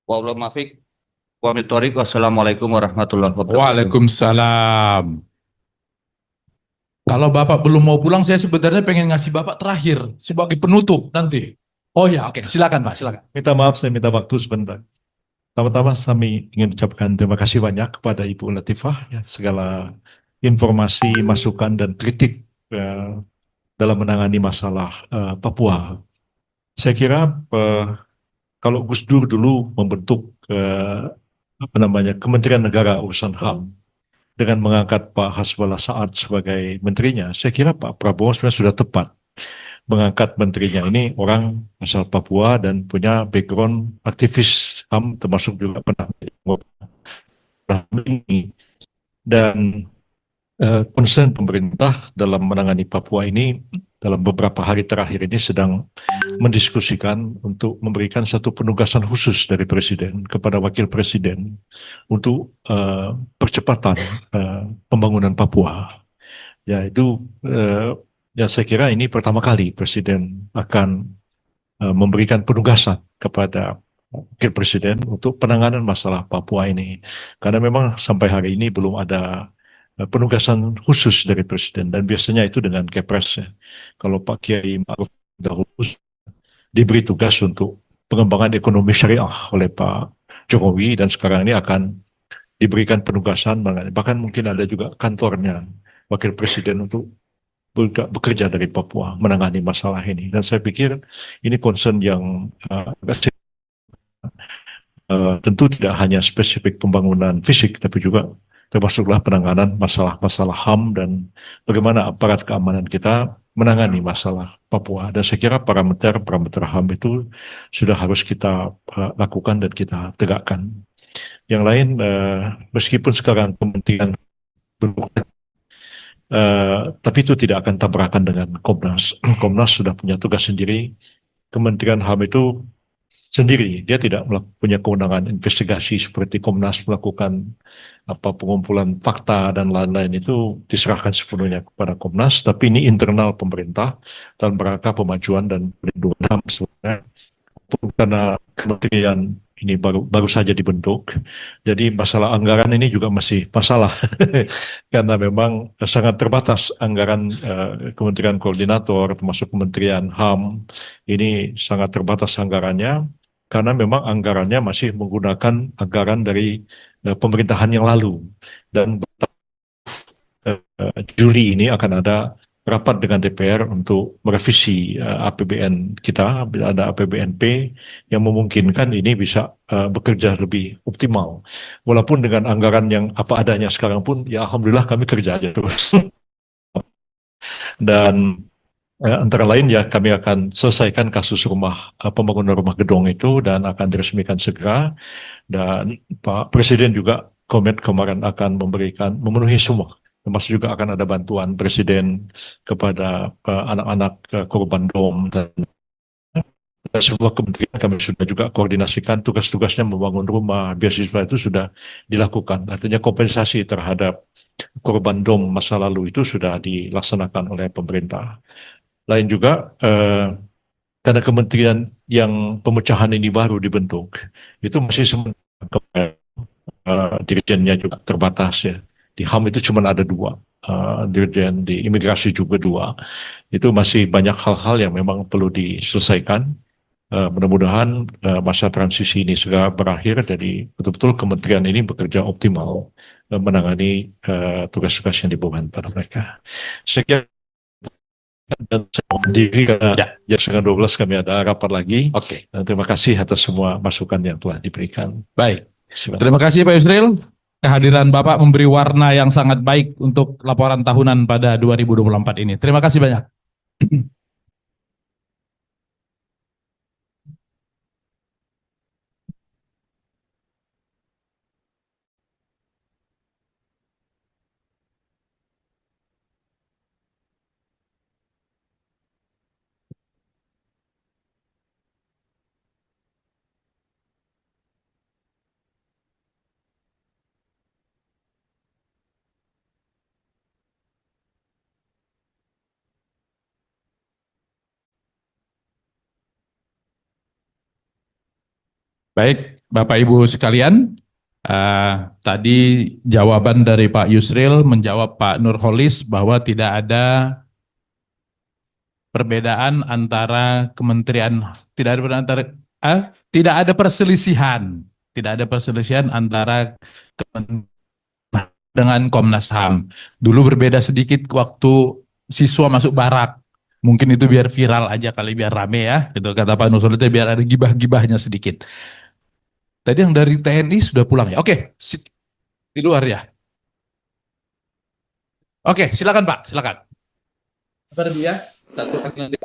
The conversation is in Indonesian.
Wabillahi muwaffiq. Wa billahi taufiq. Wassalamualaikum warahmatullahi wabarakatuh. Waalaikumsalam. Kalau Bapak belum mau pulang, saya sebenarnya pengen ngasih Bapak terakhir sebagai penutup nanti. Oh ya, oke, silakan Pak, silakan. Minta maaf, saya minta waktu sebentar. Pertama-tama kami ingin ucapkan terima kasih banyak kepada Ibu Latifah ya, segala informasi, masukan, dan kritik dalam menangani masalah Papua. Saya kira kalau Gus Dur dulu membentuk apa namanya Kementerian Negara Urusan HAM dengan mengangkat Pak Hasbullah Saad sebagai menterinya, saya kira Pak Prabowo sebenarnya sudah tepat mengangkat menterinya ini orang asal Papua dan punya background aktivis HAM termasuk juga pernah ini dan concern pemerintah dalam menangani Papua ini dalam beberapa hari terakhir ini sedang mendiskusikan untuk memberikan satu penugasan khusus dari Presiden kepada Wakil Presiden untuk percepatan pembangunan Papua. Ya itu ya saya kira ini pertama kali Presiden akan memberikan penugasan kepada Wakil Presiden untuk penanganan masalah Papua ini. Karena memang sampai hari ini belum ada penugasan khusus dari Presiden dan biasanya itu dengan Kepres ya. Kalau Pak Kiai Ma'ruf dahulu diberi tugas untuk pengembangan ekonomi syariah oleh Pak Jokowi dan sekarang ini akan diberikan penugasan bahkan mungkin ada juga kantornya Wakil Presiden untuk bekerja dari Papua menangani masalah ini dan saya pikir ini concern yang tentu tidak hanya spesifik pembangunan fisik, tapi juga termasuklah penanganan masalah-masalah HAM dan bagaimana aparat keamanan kita menangani masalah Papua. Dan saya kira parameter HAM itu sudah harus kita lakukan dan kita tegakkan. Yang lain, meskipun sekarang kementerian bentuk, tapi itu tidak akan tabrakan dengan Komnas. Komnas sudah punya tugas sendiri. Kementerian HAM itu sendiri. Dia tidak punya kewenangan investigasi seperti Komnas melakukan apa pengumpulan fakta dan lain-lain itu diserahkan sepenuhnya kepada Komnas. Tapi ini internal pemerintah dalam rangka pemajuan dan perlindungan HAM sebenarnya. Karena kementerian ini baru saja dibentuk, jadi masalah anggaran ini juga masih masalah karena memang sangat terbatas anggaran Kementerian Koordinator termasuk Kementerian HAM ini sangat terbatas anggarannya karena memang anggarannya masih menggunakan anggaran dari pemerintahan yang lalu dan Juli ini akan ada rapat dengan DPR untuk merevisi APBN kita, ada APBNP yang memungkinkan ini bisa bekerja lebih optimal. Walaupun dengan anggaran yang apa adanya sekarang pun, ya alhamdulillah kami kerja aja terus. Dan antara lain ya kami akan selesaikan kasus pembangunan rumah gedung itu dan akan diresmikan segera. Dan Pak Presiden juga komit kemarin akan memenuhi semua. Termasuk juga akan ada bantuan Presiden kepada anak-anak korban bom dan semua kementerian kami sudah juga koordinasikan tugas-tugasnya membangun rumah, beasiswa itu sudah dilakukan. Artinya kompensasi terhadap korban bom masa lalu itu sudah dilaksanakan oleh pemerintah. Lain juga karena kementerian yang pemecahan ini baru dibentuk, itu masih sementara dirjennya juga terbatas ya. Di HAM itu cuma ada dua, dirjen di imigrasi juga dua. Itu masih banyak hal-hal yang memang perlu diselesaikan. Mudah-mudahan masa transisi ini segera berakhir, jadi betul-betul kementerian ini bekerja optimal menangani tugas-tugas yang dibebankan pada mereka. Sekian dan saya mohon diri karena Ya, jam setengah 12 kami ada rapat lagi. oke, Dan terima kasih atas semua masukan yang telah diberikan. baik. Silakan. Terima kasih Pak Yusril. Kehadiran Bapak memberi warna yang sangat baik untuk laporan tahunan pada 2024 ini. Terima kasih banyak. Baik, Bapak Ibu sekalian, tadi jawaban dari Pak Yusril menjawab Pak Nurholis bahwa tidak ada perbedaan antara kementerian, tidak ada perbedaan antara, tidak ada perselisihan, antara dengan Komnas HAM. Dulu berbeda sedikit waktu siswa masuk barak. Mungkin itu biar viral aja kali, biar rame ya. Gitu kata Pak Nurholis, biar ada gibah-gibahnya sedikit. Tadi yang dari TNI sudah pulang ya. Oke, di luar ya. Oke, silakan Pak, silakan. Apa dia? Satu lagi.